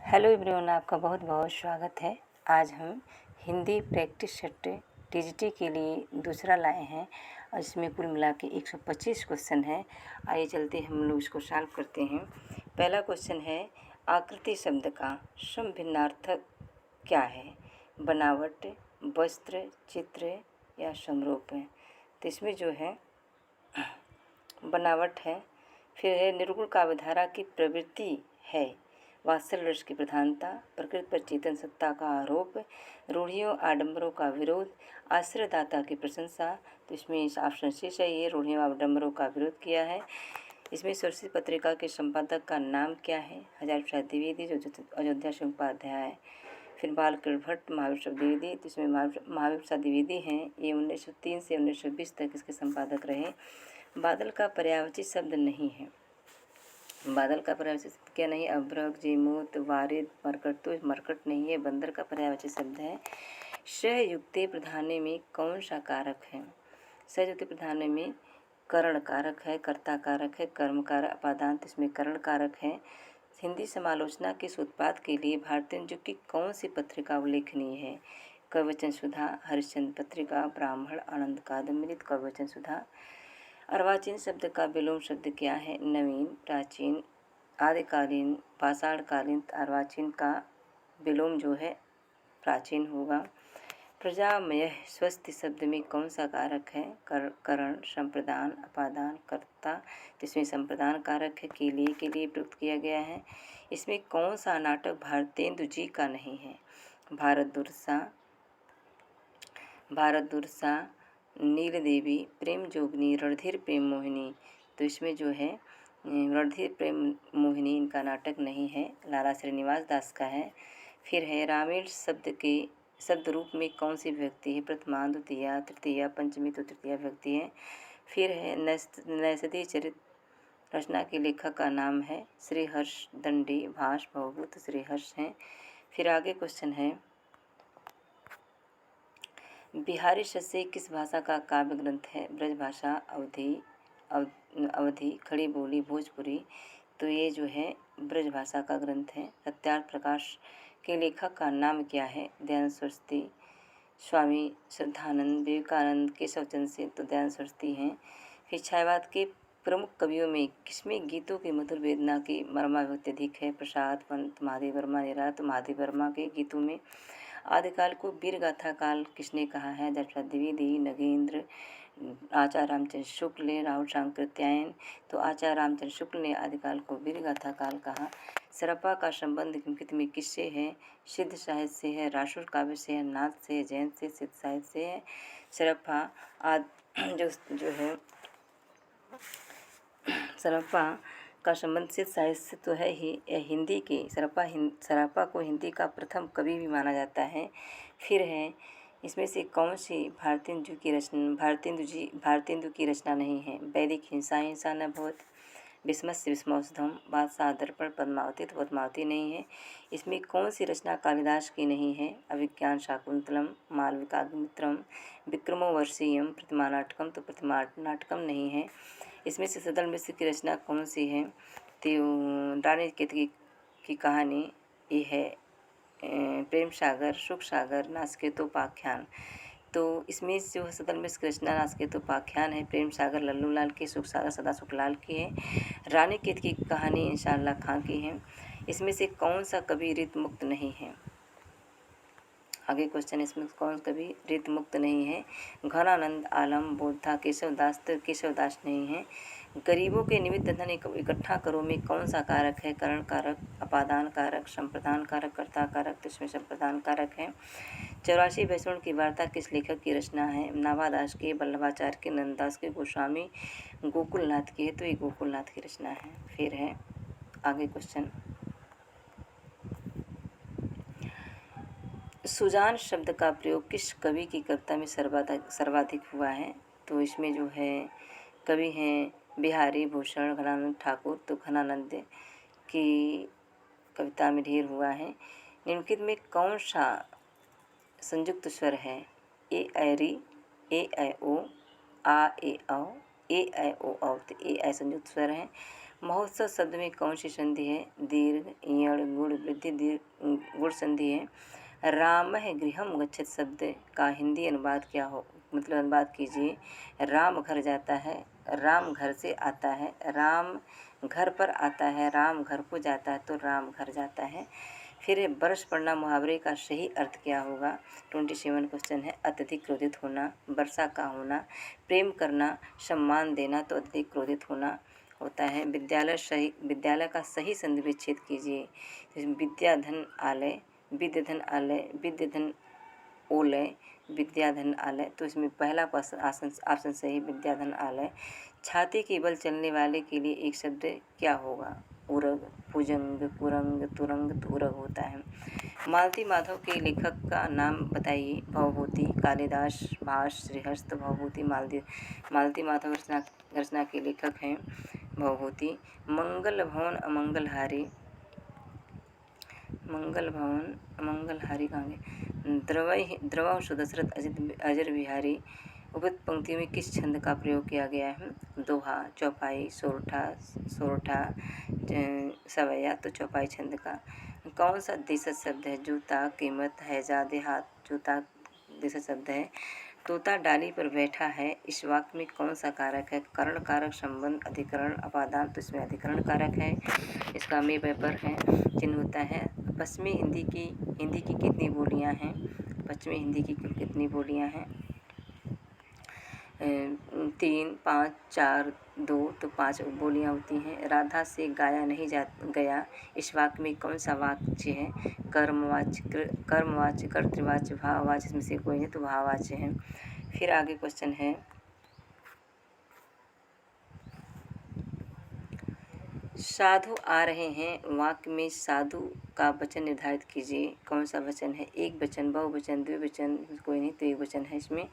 Hello everyone, आपका बहुत बहुत स्वागत है। आज हम हिंदी प्रैक्टिस सेट टीजीटी के लिए दूसरा लाए हैं और इसमें कुल मिला के 125 क्वेश्चन है। आइए चलते हम लोग इसको सॉल्व करते हैं। पहला क्वेश्चन है, आकृति शब्द का समभिन्नार्थक क्या है? बनावट, वस्त्र, चित्र या समरूप है। तो इसमें जो है बनावट है, फिर है निर्गुण काव्यधारा की प्रवृत्ति है, वात्सल्य रस की प्रधानता, प्रकृति पर चेतन सत्ता का आरोप, रूढ़ियों आडंबरों का विरोध, आश्रयदाता की प्रशंसा। तो इसमें इस ऑप्शन से चाहिए, रूढ़ियों आडंबरों का विरोध किया है। इसमें सरस्वती पत्रिका के संपादक का नाम क्या है? हजारी प्रसाद द्विवेदी, जो अयोध्या सिंह उपाध्याय। फिर बालकृष्ण भट्ट, महावीर प्रसाद द्विवेदी। तो इसमें महावीर प्रसाद द्विवेदी हैं, ये 1903 से 1920 तक इसके संपादक रहे। बादल का पर्यायवाची शब्द नहीं है। बादल का पर्यायवाची शब्द क्या नहीं? अभ्रक, जीमूत, वारिद, मरकट। तो मरकट नहीं है, बंदर का पर्यायवाची शब्द है। सहयुक्ते प्रधाने में कौन सा कारक है? सहयुक्ते प्रधाने में करण कारक है, कर्ता कारक है, कर्म कारक, अपादांत। इसमें करण कारक है। हिंदी समालोचना के उत्पाद के लिए भारतीय युग की कौन सी पत्रिका उल्लेखनीय है? कविवचन सुधा, हरिश्चंद्र पत्रिका, ब्राह्मण, आनंद कादम्बिनी। कविवचन सुधा। अर्वाचीन शब्द का विलोम शब्द क्या है? नवीन, प्राचीन, आदिकालीन, पाषाणकालीन। अर्वाचीन का विलोम जो है प्राचीन होगा। प्रजामय स्वस्ति शब्द में कौन सा कारक है? करण, संप्रदान, अपादान, कर्ता। तो इसमें संप्रदान कारक है, के लिए प्रयुक्त किया गया है। इसमें कौन सा नाटक भारतेंदु जी का नहीं है? भारत दुर्सा, नील देवी, प्रेम जोगनी, रणधीर प्रेम मोहिनी। तो इसमें जो है रणधीर प्रेम मोहिनी इनका नाटक नहीं है, लाला श्रीनिवास दास का है। फिर है रामायण शब्द के शब्द रूप में कौन सी विभक्ति है? प्रथमा, द्वितीया, तृतीया, पंचमी। तो तृतीया विभक्ति है। फिर है नैषधीय चरित्र रचना के लेखक का नाम है श्रीहर्ष दंडी, भाष, भवभूत। श्रीहर्ष हैं। फिर आगे क्वेश्चन है, बिहारी शस्य किस भाषा का काव्य ग्रंथ है? ब्रजभाषा, अवधी, खड़ी बोली, भोजपुरी। तो ये जो है ब्रजभाषा का ग्रंथ है। सत्यार्थ प्रकाश के लेखक का नाम क्या है? दयानंद सरस्वती, स्वामी श्रद्धानंद, विवेकानंद, केशवचंद्र सेन। तो दयानंद सरस्वती हैं। फिर छायावाद के प्रमुख कवियों में किसमें गीतों की मधुर वेदना की मर्माभिव्यक्ति अधिक है? प्रसाद, पंत, महादेव वर्मा, निरा। तो महादेव वर्मा के गीतों में। आदिकाल को वीर गाथा काल किसने कहा है? हजारी द्विवेदी, नगेंद्र, आचार्य रामचंद्र शुक्ल, राहुल सांकृत्यायन। तो आचार्य रामचंद्र शुक्ल ने आदिकाल को वीर गाथा काल कहा। सरपा का संबंध निम्नलिखित में किससे है? सिद्ध साहित्य से है, रासुर काव्य से है, नाथ से, जैन से, सिद्ध साहित्य से है। सरपा जो है सरपा का संबंध सिद्ध साहित्य से तो है ही। हिंदी के सरपा को हिंदी का प्रथम कवि भी माना जाता है। फिर है, इसमें से कौन सी भारतेंदु की रचना नहीं है? वैदिक हिंसा न भवत, विस्मस्य विस्मौषधम, बादशाह दर्पण, पद्मावती। तो पद्मावती नहीं है। इसमें कौन सी रचना कालिदास की नहीं है? अभिज्ञान शाकुंतलम, मालविकाग्निमित्रम, विक्रमोर्वशीयम, प्रतिमा नाटकम। तो प्रतिमा नाटकम नहीं है। इसमें से सदल मिश्र की रचना कौन सी है? तो रानी केतकी की कहानी ये है, प्रेम सागर, सुख सागर, नासकेतोपाख्यान। तो इसमें जो सदल मिश्र की रचना नासकेतोपाख्यान है, प्रेम सागर लल्लू लाल की, सुख सागर सदा सुखलाल की है, रानी केतकी की कहानी इंशाअल्लाह खां की है। इसमें से कौन सा कवि ऋत मुक्त नहीं है? आगे क्वेश्चन, इसमें कौन कवि ऋत मुक्त नहीं है? घनानंद आलम, बोधा, केशवदास। तो केशवदास नहीं है। गरीबों के निमित्त धन इकट्ठा करो में कौन सा कारक है? करण कारक, अपादान कारक, संप्रदान कारक, कर्ता कारक। तो इसमें संप्रदान कारक है। 84 वैष्णव की वार्ता किस लेखक की रचना है? नाभादास की, वल्लभाचार्य की, नंददास की, गोस्वामी गोकुलनाथ की है। तो ये गोकुलनाथ की रचना है। फिर है आगे क्वेश्चन, सुजान शब्द का प्रयोग किस कवि की कविता में सर्वाधिक हुआ है? तो इसमें जो है कवि हैं बिहारी भूषण, घनानंद ठाकुर। तो घनानंद की कविता में ढेर हुआ है। निम्नलिखित में कौन सा संयुक्त स्वर है? ए ऐ री, ए ऐ ओ, आ ए औ, ए ऐ ओ औ। तो ए ऐ संयुक्त स्वर है। महोत्सव शब्द में कौन सी संधि है? दीर्घ, इयड़, गुण वृद्धि दीर्घ गुण संधि है। रामः गृहम गच्छत शब्द का हिंदी अनुवाद क्या हो, मतलब अनुवाद कीजिए। राम घर जाता है, राम घर से आता है, राम घर पर आता है, राम घर को जाता है, तो राम घर जाता है। फिर बरस पड़ना मुहावरे का सही अर्थ क्या होगा? 27 क्वेश्चन है। अत्यधिक क्रोधित होना, वर्षा का होना, प्रेम करना, सम्मान देना, तो अत्यधिक क्रोधित होना होता है। विद्यालय का सही संधि विच्छेद कीजिए। विद्याधन आलय, विद्यधन आलय, विद्यधन ओलय, विद्याधन आलय, तो इसमें पहला ऑप्शन सही, विद्याधन आलय। छाती के बल चलने वाले के लिए एक शब्द क्या होगा? उरग, भुजंग, कुरंग, तुरंग, तो उरग होता है। मालती माधव के लेखक का नाम बताइए। भवभूति, कालिदास, भास, श्रीहर्ष। तो भवभूति मालती माधव रचना के लेखक हैं भवभूति। मंगल भवन अमंगलहारी, मंगल भवन अमंगलहारी कहाँ गए? द्रवः सुदशरथ अजर बिहारी। उपयुक्त पंक्ति में किस छंद का प्रयोग किया गया है? दोहा, चौपाई, सोरठा, सवैया, तो चौपाई छंद का। कौन सा देशज शब्द है? जूता, कीमत, हैजा, देहात। जूता देशज शब्द है। तोता डाली पर बैठा है, इस वाक्य में कौन सा कारक है? करण कारक, संबंध, अधिकरण, अपादान, तो इसमें अधिकरण कारक है। इसका में पेपर है, चिन्ह होता है। पश्चिमी हिंदी की कितनी बोलियां हैं? पश्चिमी हिंदी की कुल कितनी बोलियां हैं? 3, 5, 4, 2, तो 5 बोलियां होती हैं। राधा से गाया नहीं गया, इस वाक्य में कौन सा वाच्य है? कर्मवाच्य, कर्तृवाच्य, भाववाच्य, इसमें से कोई नहीं, तो भाववाच्य है। फिर आगे क्वेश्चन है, साधु आ रहे हैं, वाक्य में साधु का वचन निर्धारित कीजिए। कौन सा वचन है? एक वचन, बहुवचन, द्विवचन, कोई नहीं, तो एक वचन है। इसमें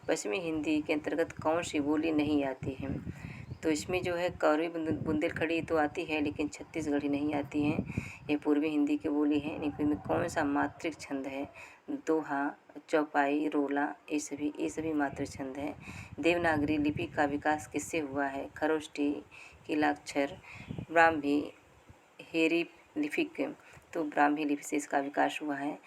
पश्चिमी हिंदी के अंतर्गत कौन सी बोली नहीं आती है? तो इसमें जो है कौरवी बुंदेलखंडी तो आती है, लेकिन छत्तीसगढ़ी नहीं आती है। ये पूर्वी हिंदी की बोली है। लेकिन में कौन सा मात्रिक छंद है? दोहा, चौपाई, रोला, ये सभी मात्रिक छंद है। देवनागरी लिपि का विकास किससे हुआ है? खरोष्ठी, किलाक्षर, ब्राह्मी, हेरीग्लिफिक, तो ब्राह्मी लिपि से इसका विकास हुआ है।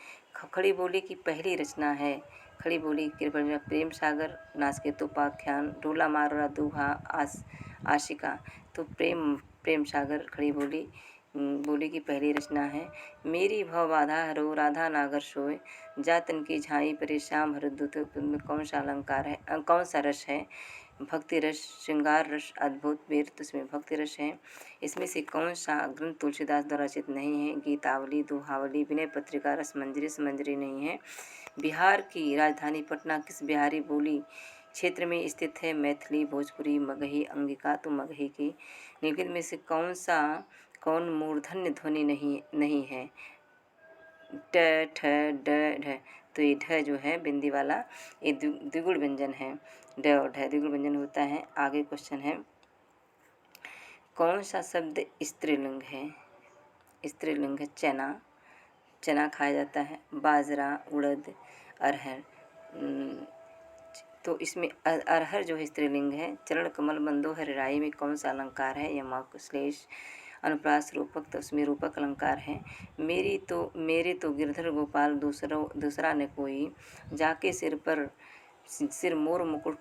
खड़ी बोली की पहली रचना है। खड़ी बोली की रचना प्रेम सागर, नासकेतोपाख्यान, डोला मारवाड़ा, दोहा, आशिका, तो प्रेम सागर खड़ी बोली की पहली रचना है। मेरी भव बाधा हरो, राधा नागर सोए, जातन की झाई परे श्याम हरदूत, में कौन सा अलंकार है? कौन सा रस है? भक्ति रस, श्रृंगार रस, अद्भुत वीर, तो इसमें भक्ति रस है। इसमें से कौन सा ग्रंथ तुलसीदास द्वारा रचित नहीं है? गीतावली, दोहावली, विनय पत्रिका, रसमंजरी नहीं है। बिहार की राजधानी पटना किस बिहारी बोली क्षेत्र में स्थित है? मैथिली, भोजपुरी, मगही, अंगिका, तो मगही की। निम्नलिखित में से कौन मूर्धन्य ध्वनि नहीं है? ट, ठ, ड, ढ, तो ये ढ जो है बिंदी वाला, ये द्विगुण व्यंजन है। ड और ढ द्विगुण व्यंजन होता है। आगे क्वेश्चन है, कौन सा शब्द स्त्रीलिंग है? स्त्रीलिंग है चना खाया जाता है। बाजरा, उड़द, अरहर, तो इसमें अरहर जो है स्त्रीलिंग है। चरण कमल बंदो हरिराई में कौन सा अलंकार है? यमक, श्लेष, अनुप्रास, रूपक, तो उसमें रूपक अलंकार है। मेरे तो गिरधर गोपाल दूसरा न कोई, जाके सिर मोर मुकुट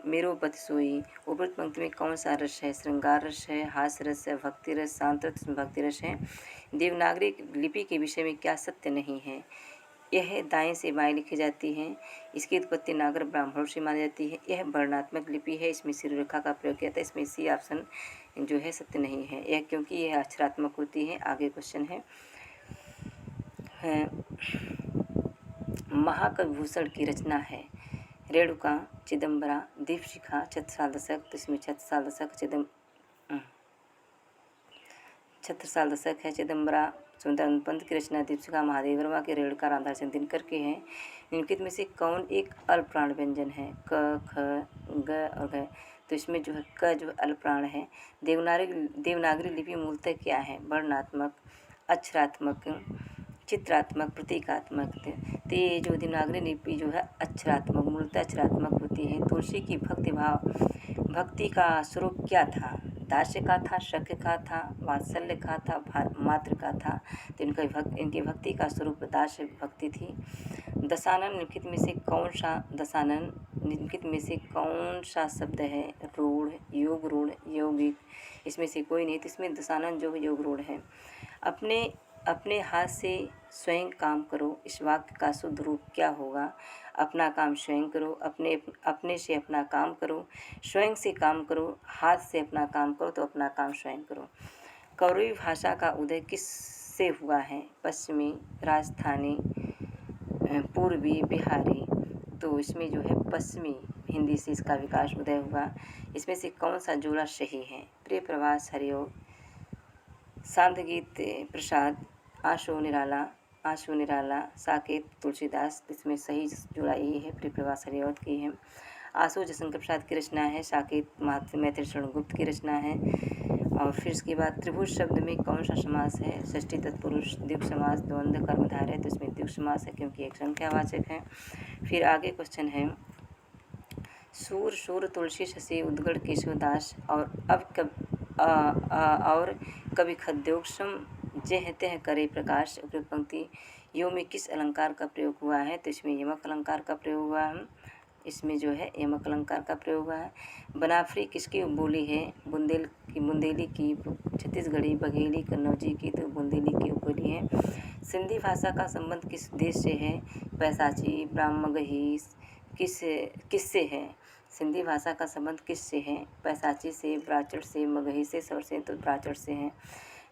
मेरो पति सोई। उपरोक्त पंक्ति में कौन सा रस है? श्रृंगार रस है, हास्य रस है, भक्ति रस, शांत रस, भक्ति रस है। देवनागरी लिपि के विषय में क्या सत्य नहीं है? यह दाएं से बाएं लिखी जाती है। इसकी उत्पत्ति नागर ब्राह्मणों से मानी जाती है। यह वर्णात्मक लिपि है, इसमें शिरोरेखा का प्रयोग किया था। इसमें सी ऑप्शन जो है सत्य नहीं है, यह क्योंकि यह अक्षरात्मक होती है। आगे क्वेश्चन है, महाकविभूषण की रचना है। रेणुका, चिदम्बरा, दीपशिखा, छत्रसाल दशक, तो इसमें छत्रसाल दशक है। चिदम्बरा सुंदरानंद पंत की रचना, दीपशिखा महादेव वर्मा के, रेणुका रामधारी सिंह दिनकर के हैं। निम्नलिखित में से कौन एक अल्पप्राण व्यंजन है? क, ख, ग और घ, तो इसमें जो है क जो अल्पप्राण है। देवनागरी लिपि मूलतः क्या है? वर्णात्मक, अक्षरात्मक, चित्रात्मक, प्रतीकात्मक। तो ये जो देवनागरी लिपि जो है अक्षरात्मक, मूलतः अक्षरात्मक होती है। तुलसी की भक्ति का स्वरूप क्या था? दास्य का था, शक्य का था, वात्सल्य का था, मातृ का था। तो इनकी भक्ति का स्वरूप दास्य भक्ति थी। दशानन निम्नलिखित में से कौन सा दशानन निम्नलिखित में से कौन सा शब्द है? रूढ़, योग रूढ़, यौगिक, इसमें से कोई नहीं। तो इसमें दशानन जो योग रूढ़ है। अपने हाथ से स्वयं काम करो, इस वाक्य का शुद्ध रूप क्या होगा? अपना काम स्वयं करो, अपने से अपना काम करो, स्वयं से काम करो, हाथ से अपना काम करो तो अपना काम स्वयं करो। कौरवी भाषा का उदय किससे हुआ है? पश्चिमी, राजस्थानी, पूर्वी, बिहारी। तो इसमें जो है पश्चिमी हिंदी से इसका विकास उदय हुआ। इसमें से कौन सा जोड़ा सही है? प्रिय प्रवास हरियोग, सांतगीत प्रसाद, आशु निराला, साकेत तुलसीदास। इसमें सही जोड़ा ये है, प्रिय प्रवास हरियोग की है। आशु जयशंकर प्रसाद की रचना है, साकेत मैथिली शरण गुप्त की रचना है। और फिर इसके बाद त्रिभुज शब्द में कौन सा समास है? षष्ठी तत्पुरुष, द्विगु समास, द्वंद्व कर्मधारय। तो इसमें द्विगु समास है क्योंकि एक संख्यावाचक है। फिर आगे क्वेश्चन है, सूर तुलसी शशि उद्गड़ केशवदास और कवि खद्योक्षम जहते हैं करे प्रकाश। उपयुक्त पंक्ति यो में किस अलंकार का प्रयोग हुआ है? तो इसमें यमक अलंकार का प्रयोग हुआ है। इसमें जो है यमक अलंकार का प्रयोग हुआ है। बनाफरी किसकी बोली है? बुंदेली की, छत्तीसगढ़ी, बघेली, कन्नौजी की। तो बुंदेली की बोली है। सिंधी भाषा का संबंध किस देश से है? पैसाची, ब्राह्मगही, किससे है? सिंधी भाषा का संबंध किससे है? पैसाची से, ब्राचड़ से, मगही से, सौर से। तो ब्राचड़ से है।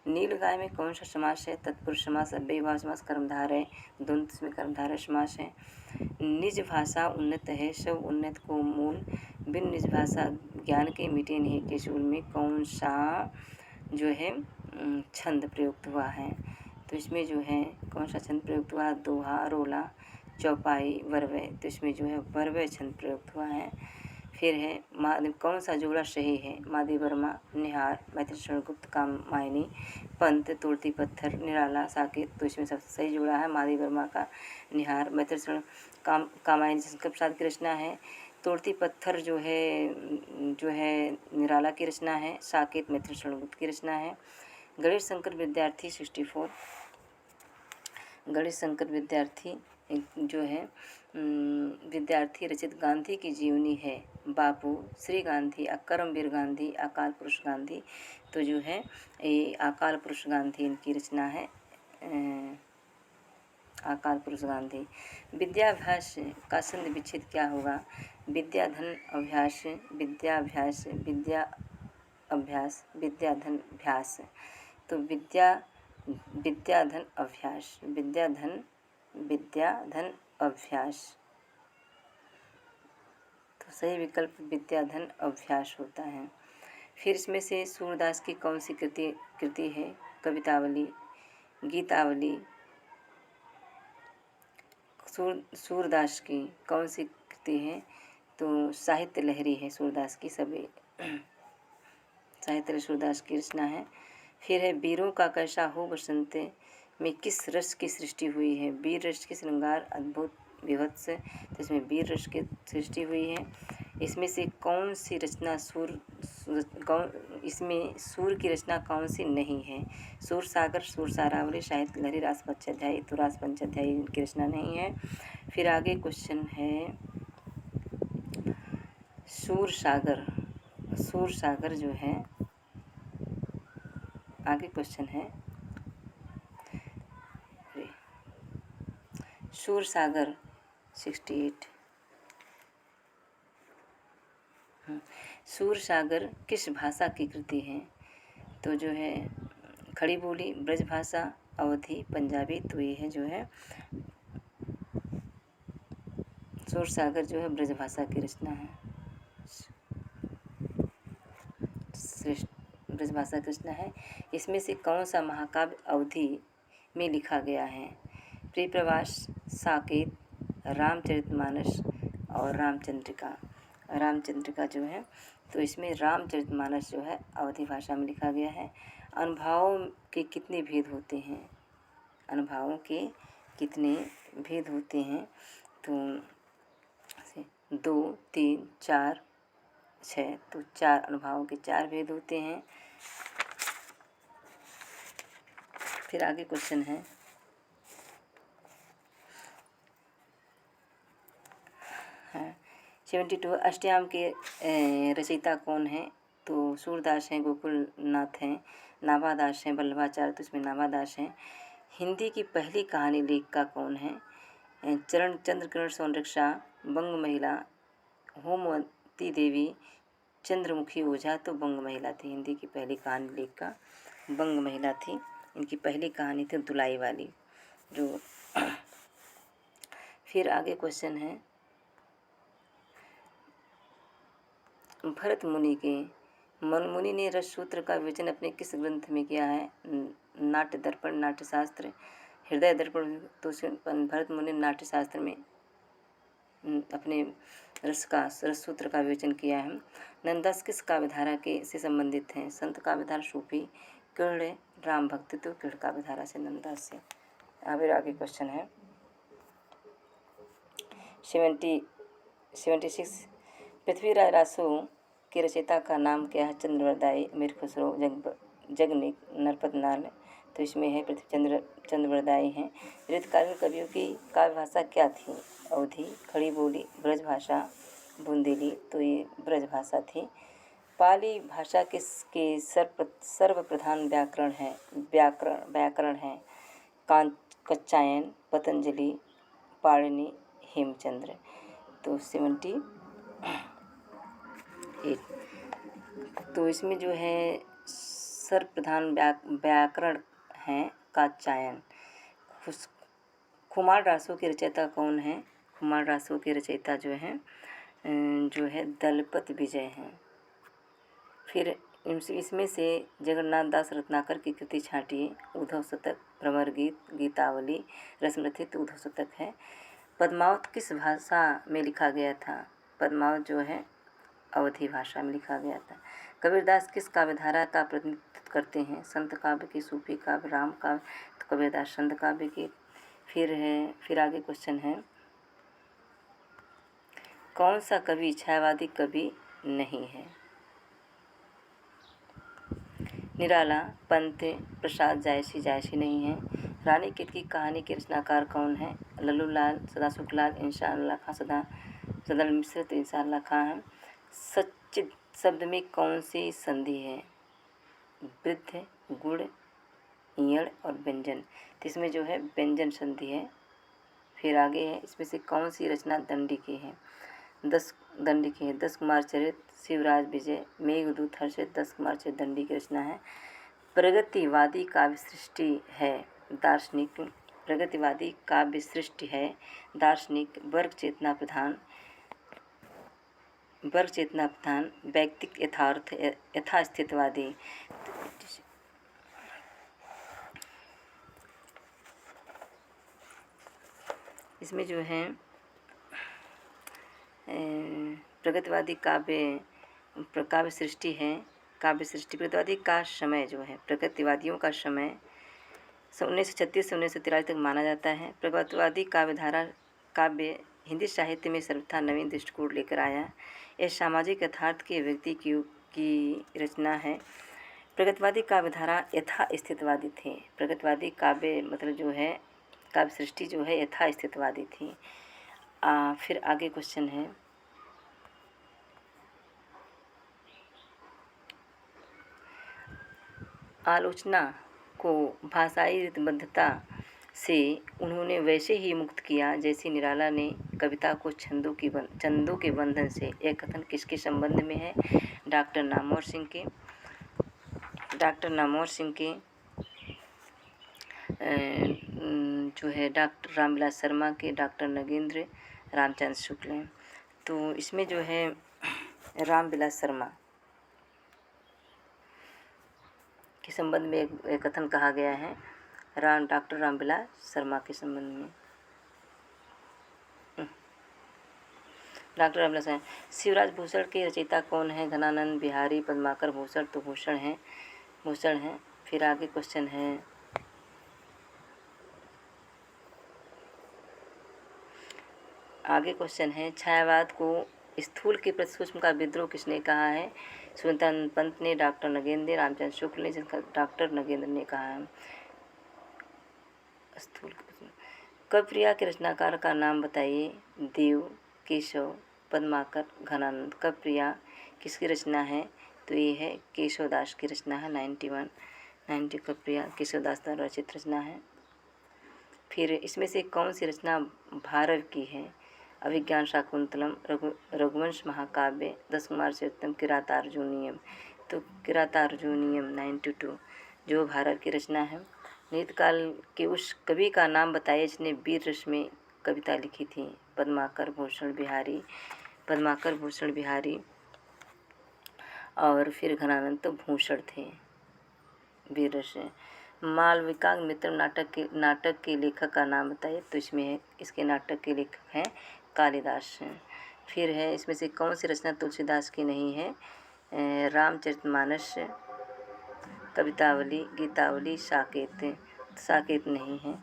नीलगाय में कौन सा समास है? तत्पुरुष समास, अव्ययीभाव समास, कर्मधारय, द्वंद्व में कर्मधारय समास है। निज भाषा उन्नत है, सब उन्नत को मूल, बिन निज भाषा ज्ञान के मिटे नहीं के शूल में कौन सा जो है छंद प्रयुक्त हुआ है? तो इसमें जो है कौन सा छंद प्रयुक्त हुआ? दोहा, रोला, चौपाई, वर्वय। तो इसमें जो है वर्वय छंद प्रयुक्त हुआ है। फिर है कौन सा जोड़ा सही है? मादी वर्मा, निहार, मैथिली शरण गुप्त, कामायनी, पंत, तोड़ती पत्थर, निराला, साकेत। तो इसमें सबसे सही जोड़ा है मादी वर्मा का निहार। मैथिली शरण कामायनी जयशंकर प्रसाद की रचना है। तोड़ती पत्थर जो है निराला की रचना है। साकेत मैथिली शरण गुप्त की रचना है। गणेश शंकर विद्यार्थी 64, गणेश शंकर विद्यार्थी जो है विद्यार्थी रचित गांधी की जीवनी है। बापू, श्री गांधी, करमवीर गांधी, अकाल पुरुष गांधी। तो जो है ये अकाल पुरुष गांधी इनकी रचना है, अकाल पुरुष गांधी। विद्याभ्यास का संधि विच्छेद क्या होगा? विद्याधन अभ्यास, विद्याभ्यास, विद्या अभ्यास, विद्याधन अभ्यास। तो विद्याधन अभ्यास, विद्याधन अभ्यास। तो सही विकल्प विद्याधन अभ्यास होता है। फिर इसमें से सूरदास की कौन सी कृति है? कवितावली, गीतावली। सूरदास की कौन सी कृति है? तो साहित्य लहरी है सूरदास की, सभी साहित्य सूरदास की रचना है। फिर है वीरों का कैसा हो बसंत में किस रस की सृष्टि हुई है? वीर रस की श्रृंगार, अद्भुत, विभत्स। तो इसमें वीर रस की सृष्टि हुई है। इसमें से कौन सी रचना इसमें सूर की रचना कौन सी नहीं है? सूर सागर, सूर सारावली, साहित्य लहरी, रास पंचाध्यायी। तो रास पंचाध्यायी की रचना नहीं है। फिर आगे क्वेश्चन है सूर सागर जो है, आगे क्वेश्चन है सूर सागर 68। सूर सागर किस भाषा की कृति है? तो जो है खड़ी बोली, ब्रज भाषा, अवधी, पंजाबी। तो ये है जो है सूर सागर जो है ब्रज भाषा की रचना है, ब्रज भाषा की रचना है। इसमें से कौन सा महाकाव्य अवधी में लिखा गया है? प्रिय प्रवास, साकेत, रामचरितमानस और रामचंद्रिका जो है। तो इसमें रामचरितमानस जो है अवधी भाषा में लिखा गया है। अनुभावों के कितने भेद होते हैं? अनुभावों के कितने भेद होते हैं? तो 2, 3, 4, 6, तो 4 अनुभावों के 4 भेद होते हैं। फिर आगे क्वेश्चन है, हाँ 72 अष्टयाम के रचयिता कौन है? तो सूरदास हैं, गोकुलनाथ हैं, नाभादास हैं, वल्लभाचार्य, तो इसमें नाभादास हैं। हिंदी की पहली कहानी लेखिका कौन है? चरण चंद्रकिरण सोनरक्षा, बंग महिला, होमवती देवी, चंद्रमुखी ओझा, तो बंग महिला थी। हिंदी की पहली कहानी लेखिका बंग महिला थी। इनकी पहली कहानी थी दुलाई वाली जो। फिर आगे क्वेश्चन है, भरत मुनि के मुनि ने रस सूत्र का विवेचन अपने किस ग्रंथ में किया है? नाट्य दर्पण, नाट्यशास्त्र, हृदय दर्पण, तो भरत मुनि ने नाट्यशास्त्र में अपने रस सूत्र का विवेचन किया है। नंदास किस काव्यधारा के से संबंधित हैं? संत काव्यधारा, सूफी, किर्ण, राम भक्ति, तो किर्ण काव्यधारा से, नंदास से। आगे क्वेश्चन है 76 पृथ्वीराज रासो के रचयिता का नाम क्या है? चंद्रवरदाई, अमीर खुसरो, जगनिक, नरपत नाल, तो इसमें है चंद्रवरदाई हैं। ऋतकालीन कवियों की काव्य भाषा क्या थी? अवधी, खड़ी बोली, ब्रज भाषा, बुंदेली, तो ये ब्रज भाषा थी। पाली भाषा के सर्वप्रधान व्याकरण हैं कात्यायन, पतंजलि, पाणिनि, हेमचंद्र, तो 78। तो इसमें जो है सर्वप्रधान व्याकरण हैं कात्यायन। खुमार रासों के रचयिता कौन है? खुमार रासों के रचयिता जो है दलपत विजय हैं। फिर इसमें से जगन्नाथ दास रत्नाकर की कृति छांटिए। उद्धव शतक, भ्रमर गीत, गीतावली, रसमथित, उद्धव शतक है। पद्मावत किस भाषा में लिखा गया था? पद्मावत जो है अवधी भाषा में लिखा गया था। कबीरदास किस काव्यधारा का प्रतिनिधित्व करते हैं? संत काव्य की, सूफी काव्य, राम काव्य, तो कबीरदास संत काव्य की। फिर आगे क्वेश्चन है, कौन सा कवि छायावादी कवि नहीं है? निराला, पंत, प्रसाद जायसी नहीं है। रानी केत की कहानी के रचनाकार कौन है? लल्लूलाल, सदा शुक्लाल, इंशाअल्लाह खां, सदल मिश्र, तो इंशाअल्लाह खां है। सच्चिद शब्द में कौन सी संधि है? वृद्ध, गुण, इयड़ और व्यंजन, तो इसमें जो है व्यंजन संधि है। फिर आगे है, इसमें से कौन सी रचना दंडी की है? 10 दंडी की है। 10 कुमार चरित, शिवराज विजय, मेघदूत, हर्षित, 10 कुमार चरित दंडी की रचना है। प्रगतिवादी काव्य सृष्टि है दार्शनिक, प्रगतिवादी काव्य सृष्टि है दार्शनिक, वर्ग चेतना प्रधान, व्यक्तिक यथार्थ, यथास्थितवादी। इसमें जो है प्रगतिवादी काव्य सृष्टि है। प्रगतिवादी का समय जो है, प्रगतिवादियों का समय 1936 से 1943 तक माना जाता है। प्रगतिवादी काव्य हिंदी साहित्य में सर्वथा नवीन दृष्टिकोण लेकर आया। यह सामाजिक यथार्थ के व्यक्ति की रचना है। प्रगतिवादी काव्यधारा यथास्थितवादी थी। प्रगतिवादी काव्य मतलब जो है काव्य सृष्टि जो है यथास्थितवादी थी। फिर आगे क्वेश्चन है, आलोचना को भाषाई रीतिबद्धता से उन्होंने वैसे ही मुक्त किया जैसे निराला ने कविता को छंदों के बंधन से। यह कथन किसके संबंध में है? डॉक्टर नामवर सिंह के जो है डॉक्टर रामविलास शर्मा के, डॉक्टर नगेंद्र रामचंद्र शुक्ल। तो इसमें जो है रामविलास शर्मा के संबंध में एक कथन कहा गया है, डॉक्टर रामविलास शर्मा के संबंध में। डॉक्टर रामविलास शर्मा। शिवराज भूषण के रचयिता कौन है? धनानंद, बिहारी, पद्माकर भूषण, तो भूषण हैं। फिर आगे क्वेश्चन है, छायावाद को स्थूल के प्रति सूक्ष्म का विद्रोह किसने कहा है? सुल्तान पंत ने, डॉक्टर नगेंद्र, रामचंद्र शुक्ल ने, जिनका डॉक्टर नगेंद्र ने कहा है। स्थूल कविप्रिया के रचनाकार का नाम बताइए। देव, केशव, पद्माकर, घनानंद। कविप्रिया किसकी रचना है? तो ये है केशवदास की रचना है। 90 कविप्रिया केशवदास द्वारा रचित रचना है। फिर इसमें से कौन सी रचना भारव की है? अभिज्ञान शाकुंतलम, रघुवंश महाकाव्य, 10 कुमार से उत्तम, किरातार्जुनीयम। तो किरातार्जुनीयम 92 जो भारव की रचना है। नृत्यकाल के उस कवि का नाम बताइए जिसने वीर रस में कविता लिखी थी। पद्माकर भूषण बिहारी और फिर घनानंद तो भूषण थे वीर रस। मालविका मित्र नाटक के लेखक का नाम बताइए। तो इसमें है, इसके नाटक के लेखक हैं कालिदास। फिर है इसमें से कौन सी रचना तुलसीदास की नहीं है? रामचरितमानस, कवितावली, गीतावली, साकेत नहीं है।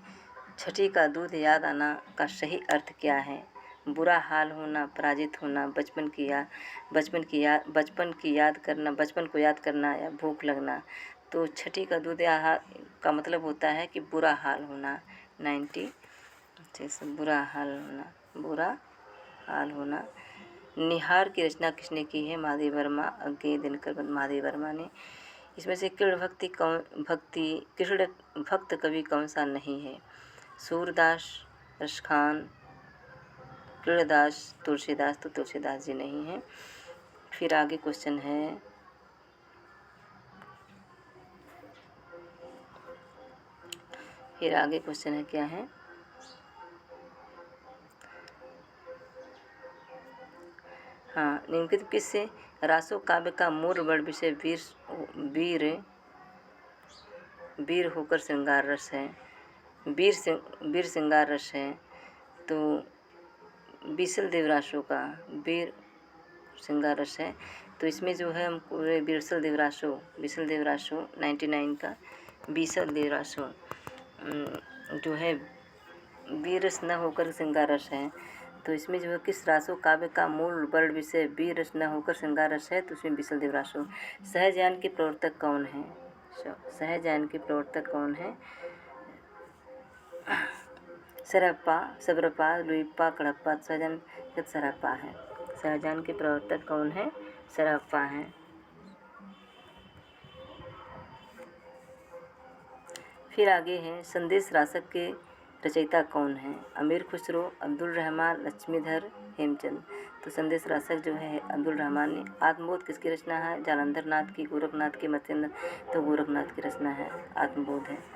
छठी का दूध याद आना का सही अर्थ क्या है? बुरा हाल होना, पराजित होना, बचपन को याद करना या भूख लगना। तो छठी का दूध का मतलब होता है कि बुरा हाल होना। 90 बुरा हाल होना। निहार की रचना किसने की है? महादेव वर्मा, अज्ञेय दिनकर महादेव वर्मा ने। इसमें से कृष्ण भक्त कवि कौन सा नहीं है? सूरदास, रसखान, कृष्णदास, तुलसीदास। तो तुलसीदास जी नहीं है। फिर आगे क्वेश्चन है, क्या है? हाँ, निम्नलिखित किससे रासो काव्य का मूल वर्ण विषय वीर होकर श्रृंगार रस है। वीर श्रृंगार रस है। तो बीसल देवरासो का वीर श्रृंगार रस है। तो इसमें जो है हमको बीसल देवरासो 99 का बीसल देवरासो जो है वीर रस न होकर श्रृंगार रस है। तो इसमें जो है किस रासो काव्य का मूल वर्ण विषय वीर रस न होकर श्रृंगार रस है? तो इसमें बीसल देवरासो। सहजयान के प्रवर्तक कौन है? सबरपा, लुइप्पा, कड़प्पा। सरप्पा है। सहजयान के प्रवर्तक कौन है? सरप्पा है। फिर आगे है संदेश रासक के रचयिता कौन है? अमीर खुसरो, अब्दुल रहमान, लक्ष्मीधर, हेमचंद। तो संदेश रासक जो है अब्दुल रहमान ने। आत्मबोध किसकी रचना है? जालंधर नाथ की, गोरखनाथ की, मत्स्येंद्र। तो गोरखनाथ की रचना है आत्मबोध है।